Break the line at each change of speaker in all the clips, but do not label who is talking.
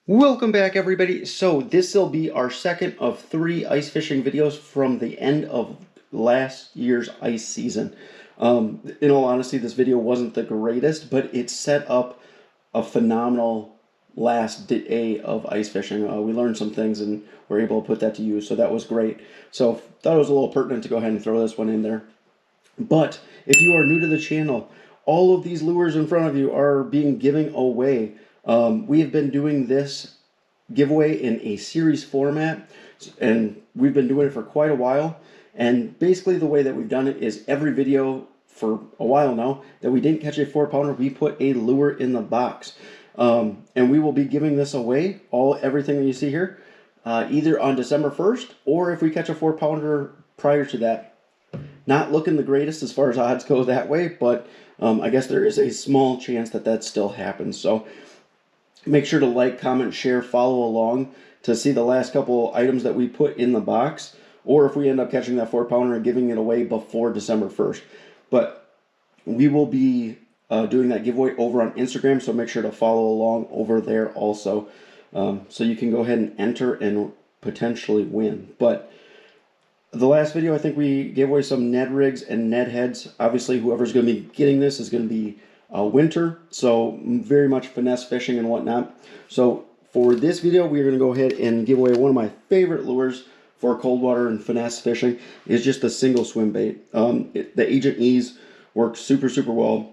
Welcome back, everybody. So this will be our second of 3 ice fishing videos from the end of last year's ice season. In all honesty, this video wasn't the greatest, but it set up a phenomenal last day of ice fishing. We learned some things and were able to put that to use, so that was great. So thought it was a little pertinent to go ahead and throw this one in there. But if you are new to the channel, all of these lures in front of you are being given away. We have been doing this giveaway in a series format, and we've been doing it for quite a while. And basically the way that we've done it is every video for a while now that we didn't catch a 4-pounder, we put a lure in the box. And we will be giving this away, everything that you see here, either on December 1st, or if we catch a 4-pounder prior to that. Not looking the greatest as far as odds go that way, but I guess there is a small chance that that still happens. So make sure to like, comment, share, follow along to see the last couple items that we put in the box, or if we end up catching that 4-pounder and giving it away before December 1st. But we will be doing that giveaway over on Instagram, so make sure to follow along over there also, so you can go ahead and enter and potentially win. But the last video, I think we gave away some Ned rigs and Ned heads. Obviously, whoever's going to be getting this is going to be winter, so very much finesse fishing and whatnot. So for this video, we're going to go ahead and give away one of my favorite lures for cold water and finesse fishing. Is just a single swim bait. The Agent E's work super well.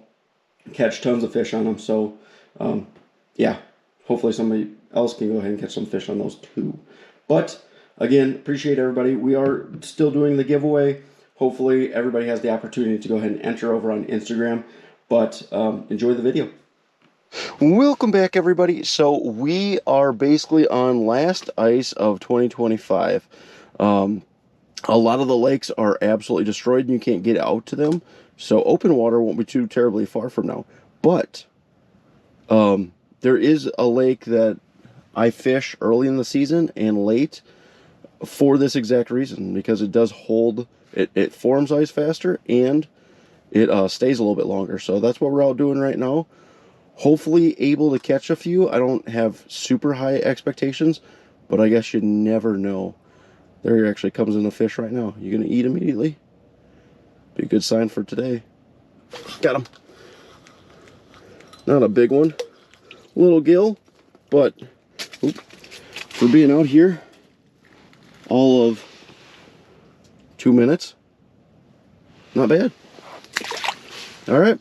Catch tons of fish on them. So yeah, hopefully somebody else can go ahead and catch some fish on those too. But again, appreciate everybody. We are still doing the giveaway. Hopefully everybody has the opportunity to go ahead and enter over on Instagram. But enjoy the video. Welcome back, everybody. So we are basically on last ice of 2025. A lot of the lakes are absolutely destroyed and you can't get out to them. So open water won't be too terribly far from now. But there is a lake that I fish early in the season and late for this exact reason, because it does hold, it forms ice faster and it stays a little bit longer. So that's what we're out doing right now. Hopefully able to catch a few. I don't have super high expectations, but I guess you never know. There actually comes in a fish right now. You gonna eat immediately? Be a good sign for today. Got him. Not a big one. Little gill, but for being out here all of 2 minutes, not bad. All right,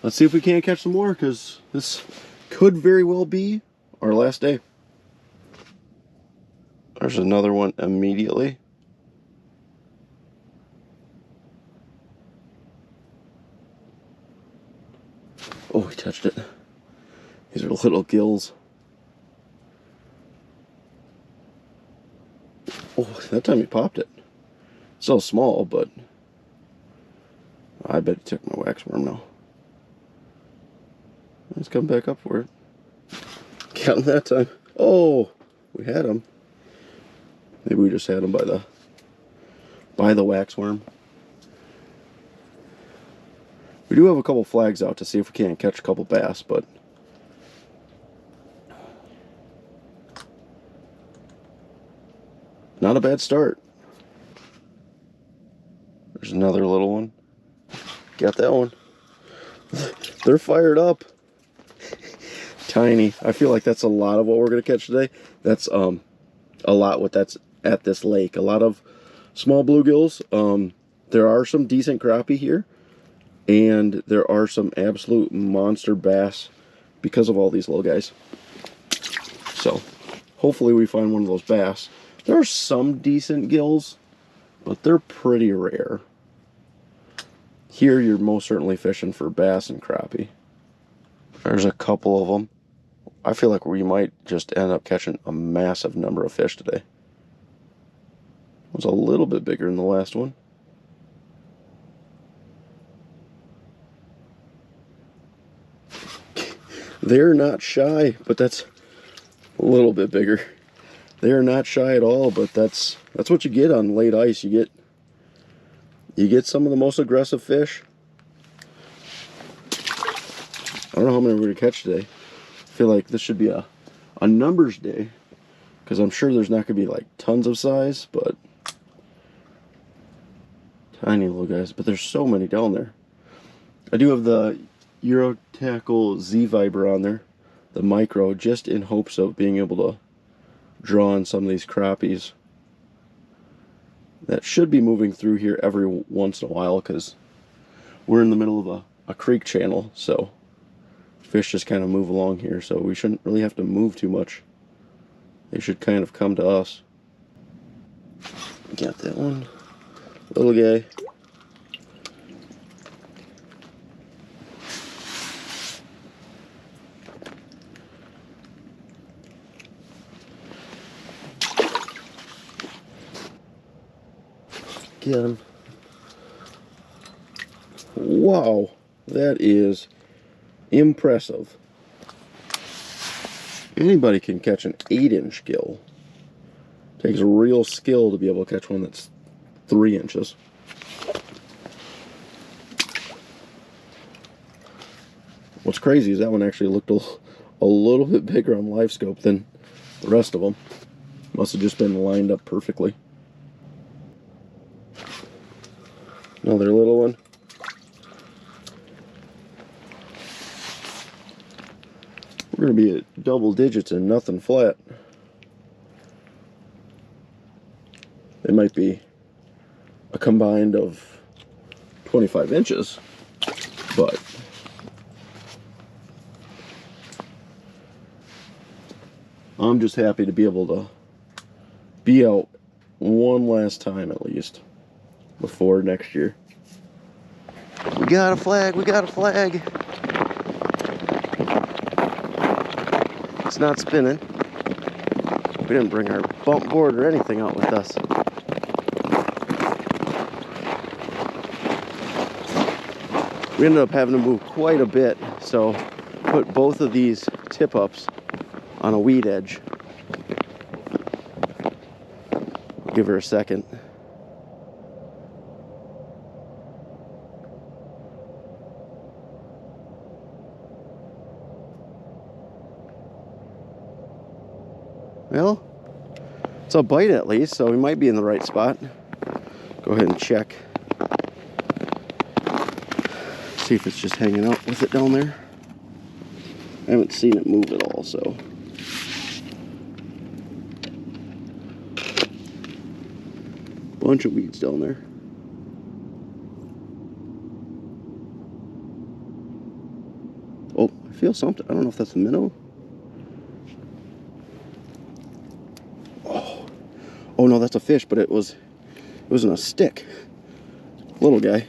let's see if we can't catch some more, because this could very well be our last day. There's another one immediately. Oh, he touched it. These are little gills. Oh, that time he popped it. So small, but I bet he took my wax worm now. Let's come back up for it. Got him that time. Oh, we had him. Maybe we just had him by the wax worm. We do have a couple flags out to see if we can't catch a couple bass, but not a bad start. There's another little one. Got that one. They're fired up. Tiny. I feel like that's a lot of what we're going to catch today. That's a lot what that's at this lake. A lot of small bluegills. There are some decent crappie here, and there are some absolute monster bass because of all these little guys. So hopefully we find one of those bass. There are some decent gills, but they're pretty rare. Here you're most certainly fishing for bass and crappie. There's a couple of them. I feel like we might just end up catching a massive number of fish today. It was a little bit bigger than the last one. They're not shy, but that's a little bit bigger. They're not shy at all, but that's what you get on late ice. You get some of the most aggressive fish. I don't know how many we're gonna catch today. I feel like this should be a a numbers day, because I'm sure there's not going to be like tons of size, but tiny little guys. But there's so many down there. I do have the Euro Tackle Z Viber on there, the micro, just in hopes of being able to draw on some of these crappies. That should be moving through here every once in a while, because we're in the middle of a creek channel, so fish just kind of move along here, so we shouldn't really have to move too much. They should kind of come to us. Got that one. Little guy. Get him. Wow, that is impressive. Anybody can catch an 8-inch gill. Takes real skill to be able to catch one that's 3 inches. What's crazy is that one actually looked a little bit bigger on live scope than the rest of them. Must have just been lined up perfectly. Another little one. We're going to be at double digits and nothing flat. They might be a combined of 25 inches, but I'm just happy to be able to be out one last time at least before next year. We got a flag, we got a flag. It's not spinning. We didn't bring our bump board or anything out with us. We ended up having to move quite a bit, so put both of these tip-ups on a weed edge. Give her a second. Well, it's a bite at least, so we might be in the right spot. Go ahead and check. See if it's just hanging out with it down there. I haven't seen it move at all, so. Bunch of weeds down there. Oh, I feel something. I don't know if that's a minnow. Oh no, that's a fish, but it was in a stick. Little guy.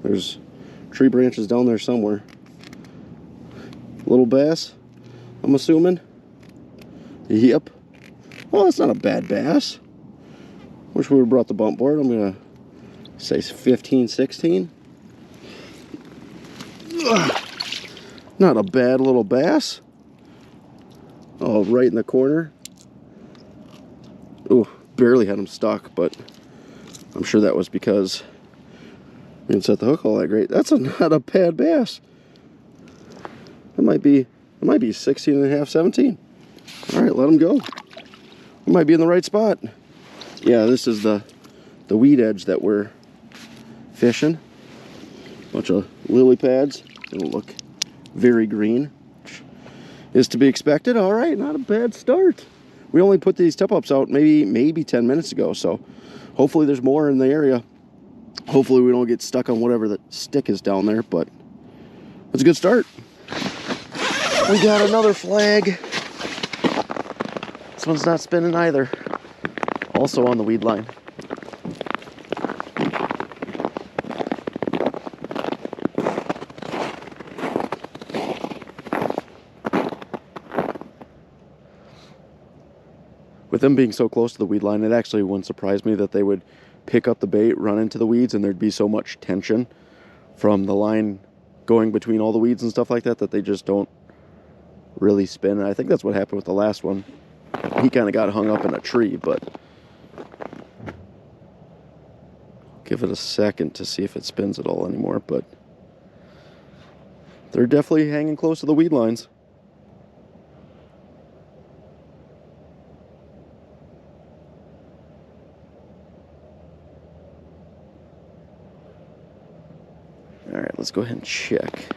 There's tree branches down there somewhere. Little bass, I'm assuming. Yep. Oh, that's not a bad bass. Wish we would have brought the bump board. I'm gonna say 15, 16. Ugh. Not a bad little bass. Oh, right in the corner. Ooh, barely had him stuck, but I'm sure that was because we didn't set the hook all that great. That's not a bad bass. It might be 16 and a half, 17. All right, let him go. We might be in the right spot. Yeah, this is the weed edge that we're fishing. Bunch of lily pads. It'll look very green, which is to be expected. All right, not a bad start. We only put these tip-ups out maybe 10 minutes ago, so hopefully there's more in the area. Hopefully we don't get stuck on whatever the stick is down there, but it's a good start. We got another flag. This one's not spinning either. Also on the weed line. With them being so close to the weed line, it actually wouldn't surprise me that they would pick up the bait, run into the weeds, and there'd be so much tension from the line going between all the weeds and stuff like that that they just don't really spin. And I think that's what happened with the last one. He kind of got hung up in a tree, but give it a second to see if it spins at all anymore. But they're definitely hanging close to the weed lines. let's go ahead and check.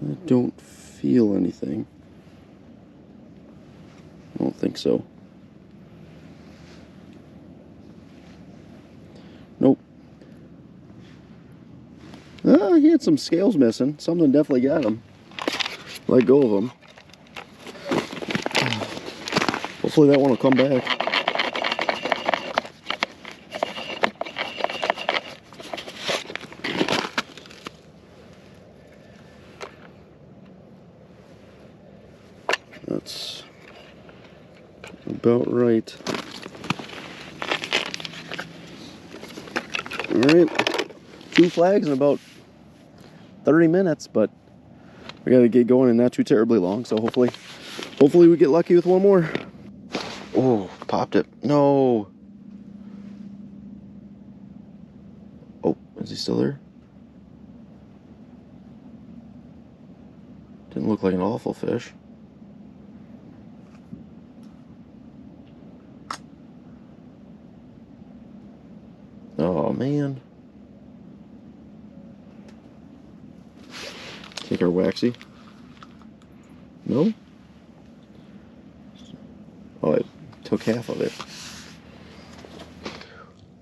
I don't feel anything. I don't think so. Nope. He had some scales missing. Something definitely got him. Let go of him. Hopefully that one will come back. That's about right. Alright, 2 flags in about 30 minutes, but we gotta get going and not too terribly long, so hopefully we get lucky with one more. Oh, popped it. No. Oh, is he still there? Didn't look like an awful fish. Oh, man. Take our waxy. No? Oh, I took half of it.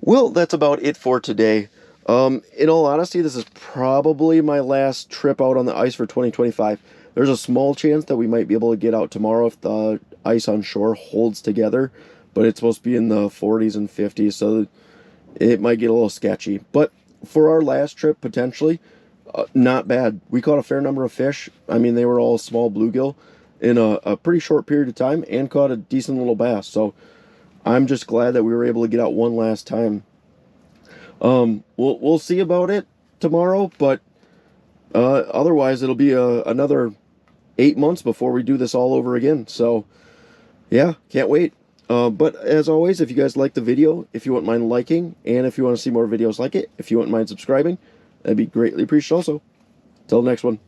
Well, that's about it for today. In all honesty, this is probably my last trip out on the ice for 2025. There's a small chance that we might be able to get out tomorrow if the ice on shore holds together, but it's supposed to be in the 40s and 50s, so it might get a little sketchy. But for our last trip, potentially, not bad. We caught a fair number of fish. I mean, they were all small bluegill in a pretty short period of time and caught a decent little bass. So I'm just glad that we were able to get out one last time. We'll see about it tomorrow, but otherwise it'll be another 8 months before we do this all over again. So yeah, can't wait. But as always, if you guys like the video, if you wouldn't mind liking, and if you want to see more videos like it, if you wouldn't mind subscribing, that'd be greatly appreciated also. Till the next one.